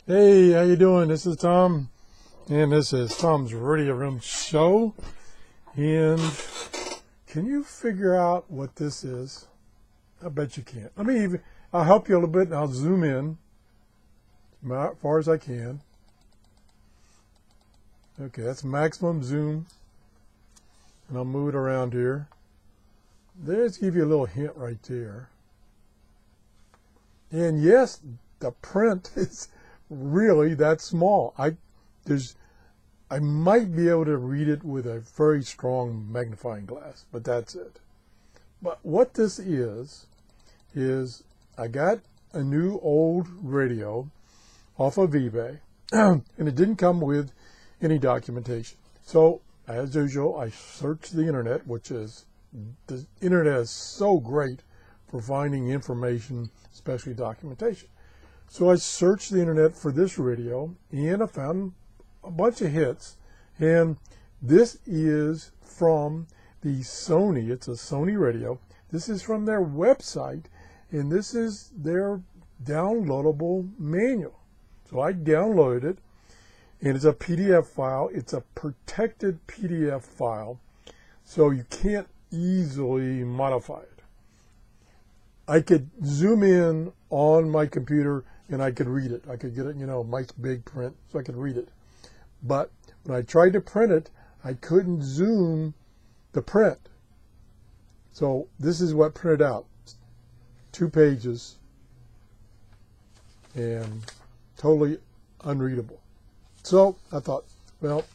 Hey, how you doing? This is Tom, and this is Tom's Radio Room Show. And can you figure out what this is? I bet you can't. I'll help you a little bit, and I'll zoom in as far as I can. Okay, that's maximum zoom, and I'll move it around here. Let's give you a little hint right there. And yes, the print is really that small. I might be able to read it with a very strong magnifying glass, but that's it. But what this is I got a new old radio off of eBay, and it didn't come with any documentation. So, as usual, I searched the internet, the internet is so great for finding information, especially documentation. So I searched the internet for this radio, and I found a bunch of hits. And this is from the Sony. It's a Sony radio. This is from their website, and this is their downloadable manual. So I downloaded it, and it's a PDF file. It's a protected PDF file, so you can't easily modify it. I could zoom in on my computer and I could read it. I could get it, nice big print, so I could read it. But when I tried to print it, I couldn't zoom the print. So this is what printed out. 2 pages and totally unreadable. So I thought, well,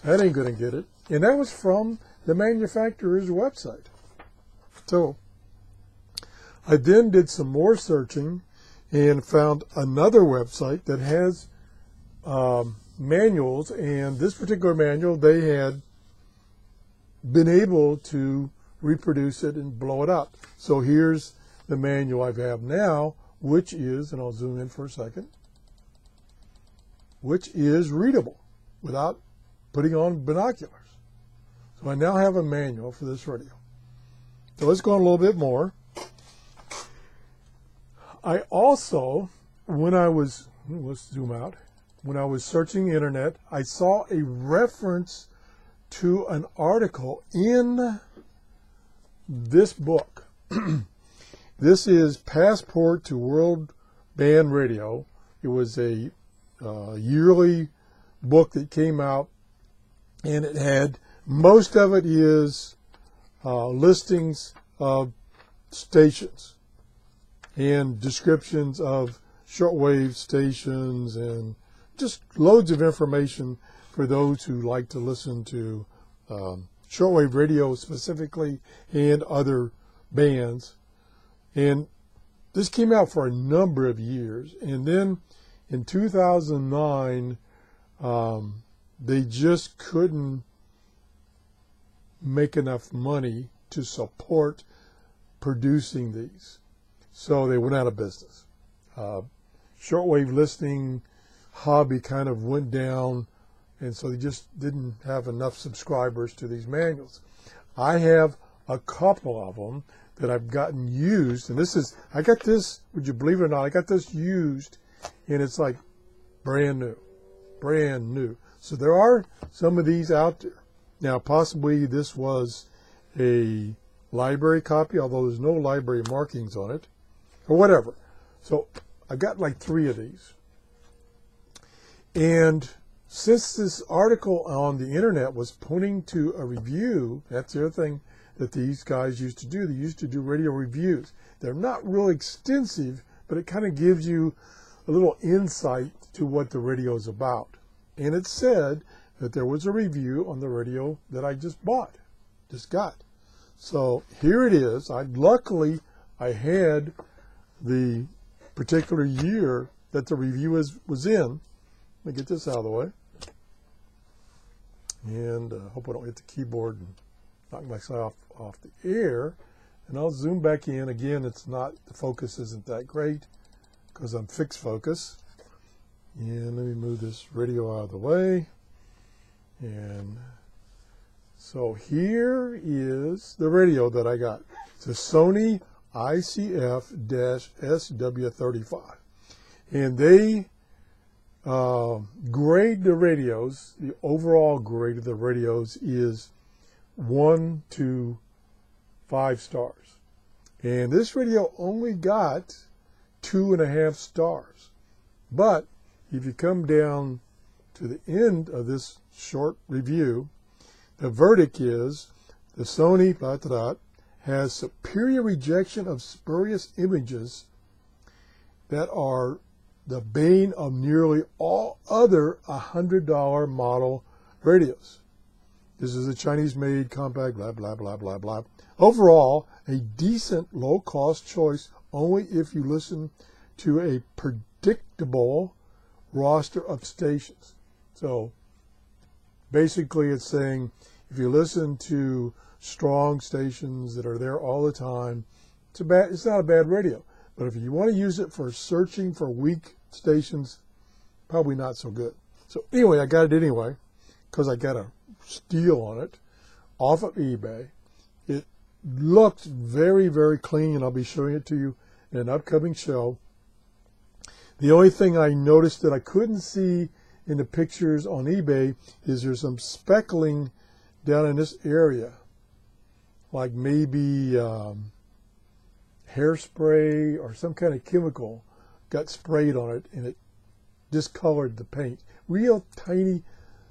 that ain't going to get it. And that was from the manufacturer's website. So I then did some more searching and found another website that has manuals, and this particular manual, they had been able to reproduce it and blow it up. So here's the manual I have now, which is, and I'll zoom in for a second, which is readable without putting on binoculars. So I now have a manual for this radio. So let's go on a little bit more. I also, let's zoom out, when I was searching the internet, I saw a reference to an article in this book. This is Passport to World Band Radio. It was a yearly book that came out, and it had, most of it is listings of stations and descriptions of shortwave stations and just loads of information for those who like to listen to shortwave radio specifically and other bands. And this came out for a number of years. And then in 2009, they just couldn't make enough money to support producing these. So they went out of business. Shortwave listening hobby kind of went down, and so they just didn't have enough subscribers to these manuals. I have a couple of them that I've gotten used, and I got this, would you believe it or not, I got this used, and it's like brand new. So there are some of these out there. Now, possibly this was a library copy, although there's no library markings on it, or whatever. So I got like 3 of these. And since this article on the internet was pointing to a review, that's the other thing that these guys used to do. They used to do radio reviews. They're not real extensive, but it kind of gives you a little insight to what the radio is about. And it said that there was a review on the radio that I just got. So here it is. Luckily, I had the particular year that the review was in. Let me get this out of the way. And hope I don't hit the keyboard and knock myself off the air. And I'll zoom back in. Again, the focus isn't that great because I'm fixed focus. And let me move this radio out of the way. And so here is the radio that I got. It's a Sony ICF-SW35. And they grade the radios, the overall grade of the radios is 1 to 5 stars. And this radio only got 2.5 stars. But if you come down to the end of this short review, the verdict is the Sony has superior rejection of spurious images that are the bane of nearly all other $100 model radios. This is a Chinese-made compact, blah, blah, blah, blah, blah. Overall, a decent low-cost choice only if you listen to a predictable roster of stations. So basically it's saying if you listen to strong stations that are there all the time, it's not a bad radio. But if you want to use it for searching for weak stations, probably not so good. So anyway, I got it anyway because I got a steal on it off of eBay. It looks very, very clean, and I'll be showing it to you in an upcoming show. The only thing I noticed that I couldn't see in the pictures on eBay is there's some speckling down in this area, like maybe hairspray or some kind of chemical got sprayed on it and it discolored the paint. Real tiny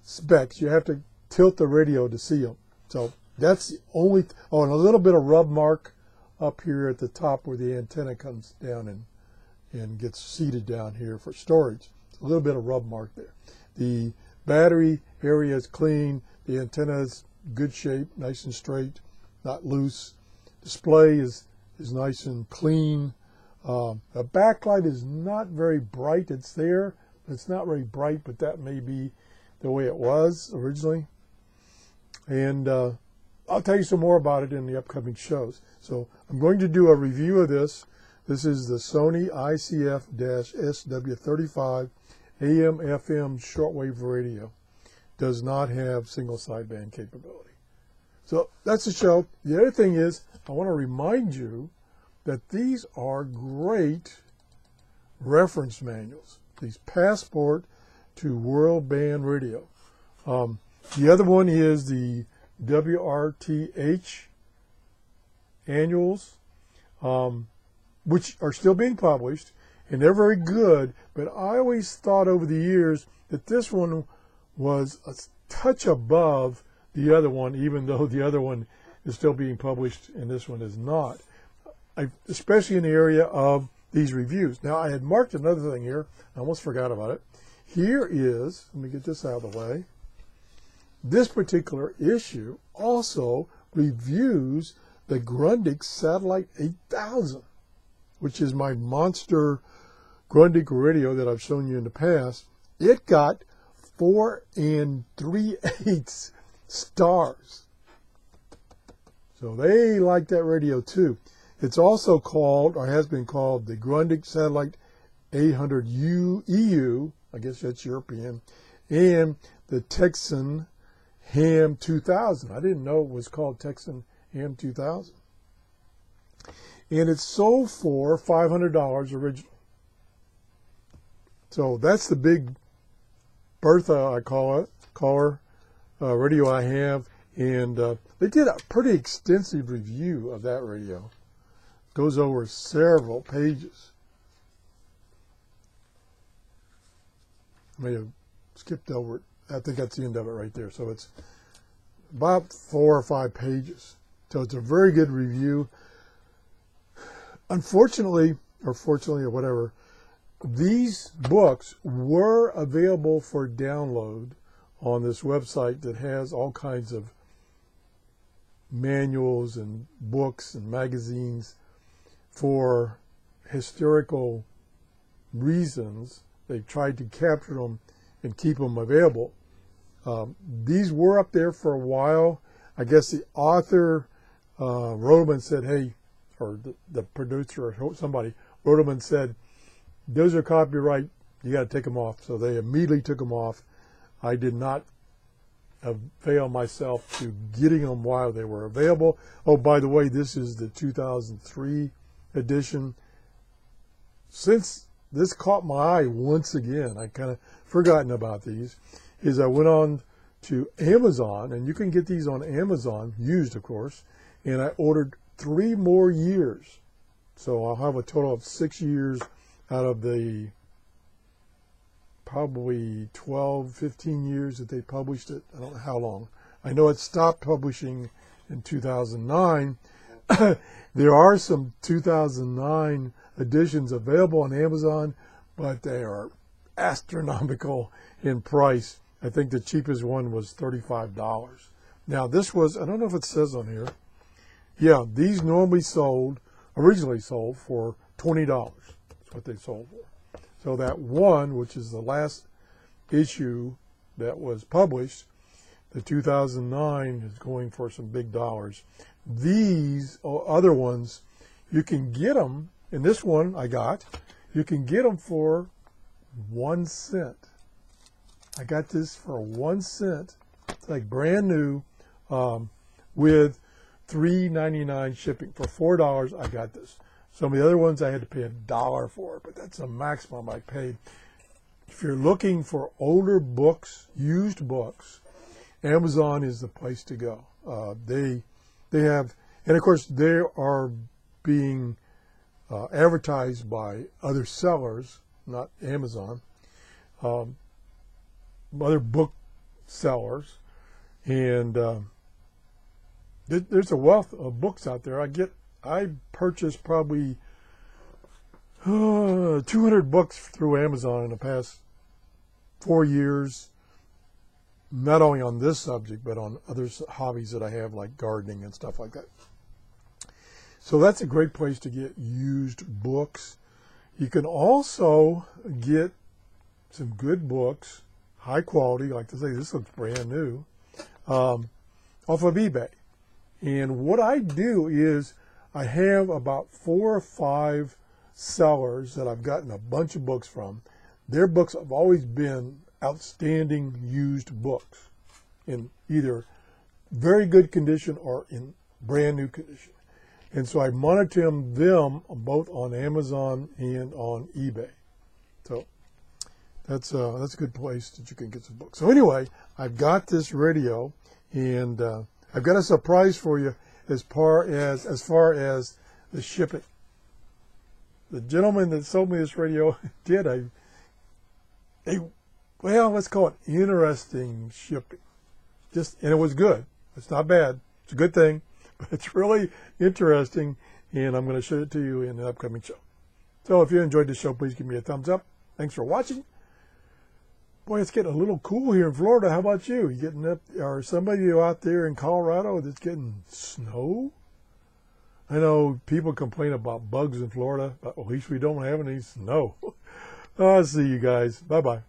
specks. You have to tilt the radio to see them. So that's the only, and a little bit of rub mark up here at the top where the antenna comes down and gets seated down here for storage. A little bit of rub mark there. The battery area is clean. The antenna is good shape, nice and straight, not loose. Display is nice and clean. The backlight is not very bright. It's there. It's not very bright, but that may be the way it was originally. And I'll tell you some more about it in the upcoming shows. So I'm going to do a review of this. This is the Sony ICF-SW35 AM/FM shortwave radio. Does not have single sideband capability. So that's the show. The other thing is, I want to remind you that these are great reference manuals. These passport to world band radio. The other one is the WRTH annuals, which are still being published, and they're very good, but I always thought over the years that this one was a touch above the other one, even though the other one is still being published and this one is not, especially in the area of these reviews. Now, I had marked another thing here. I almost forgot about it. Here is, let me get this out of the way. This particular issue also reviews the Grundig Satellite 8000, which is my monster Grundig radio that I've shown you in the past. It got 4 3/8 stars. So they like that radio too. It's also called, or has been called, the Grundig Satellite 800 EU, I guess that's European, and the Texan Ham 2000. I didn't know it was called Texan Ham 2000. And it's sold for $500 originally. So that's the big Bertha, I call her, radio I have. And they did a pretty extensive review of that radio. Goes over several pages. I may have skipped over it. I think that's the end of it right there. So it's about 4 or 5 pages. So it's a very good review. Unfortunately, or fortunately, or whatever, these books were available for download on this website that has all kinds of manuals and books and magazines for historical reasons. They've tried to capture them and keep them available. These were up there for a while. I guess the author wrote them and said, hey, or the producer or somebody wrote them and said, those are copyright, you got to take them off. So they immediately took them off. I did not avail myself to getting them while they were available. Oh, by the way, this is the 2003 edition. Since this caught my eye once again. I kind of forgotten about these. Is I went on to Amazon, and you can get these on Amazon, used of course, and I ordered 3 more years. So I'll have a total of 6 years out of the probably 12, 15 years that they published it. I don't know how long. I know it stopped publishing in 2009. There are some 2009 editions available on Amazon, but they are astronomical in price. I think the cheapest one was $35. Now this was, I don't know if it says on here. Yeah, these originally sold for $20. That's what they sold for. So that one, which is the last issue that was published, the 2009, is going for some big dollars. These other ones, you can get them, and this one I got, you can get them for 1 cent. I got this for 1 cent. It's like brand new, with $3.99 shipping. For $4, I got this. Some of the other ones I had to pay $1 for, but that's the maximum I paid. If you're looking for older books, used books, Amazon is the place to go. They have, and of course they are being advertised by other sellers, not Amazon, other book sellers, and there's a wealth of books out there. I purchased probably 200 books through Amazon in the past 4 years, not only on this subject, but on other hobbies that I have, like gardening and stuff like that. So that's a great place to get used books. You can also get some good books, high quality, like to say this looks brand new, off of eBay. And what I do is I have about 4 or 5 sellers that I've gotten a bunch of books from. Their books have always been outstanding used books in either very good condition or in brand new condition. And so I monitor them both on Amazon and on eBay. So that's a good place that you can get some books. So anyway, I've got this radio, and I've got a surprise for you as far as the shipping. The gentleman that sold me this radio did well, let's call it interesting shipping. And it was good. It's not bad. It's a good thing, but it's really interesting, and I'm going to show it to you in the upcoming show. So if you enjoyed the show, please give me a thumbs up. Thanks for watching. Boy, it's getting a little cool here in Florida. How about you? You getting up, or somebody out there in Colorado that's getting snow? I know people complain about bugs in Florida, but at least we don't have any snow. I'll see you guys. Bye-bye.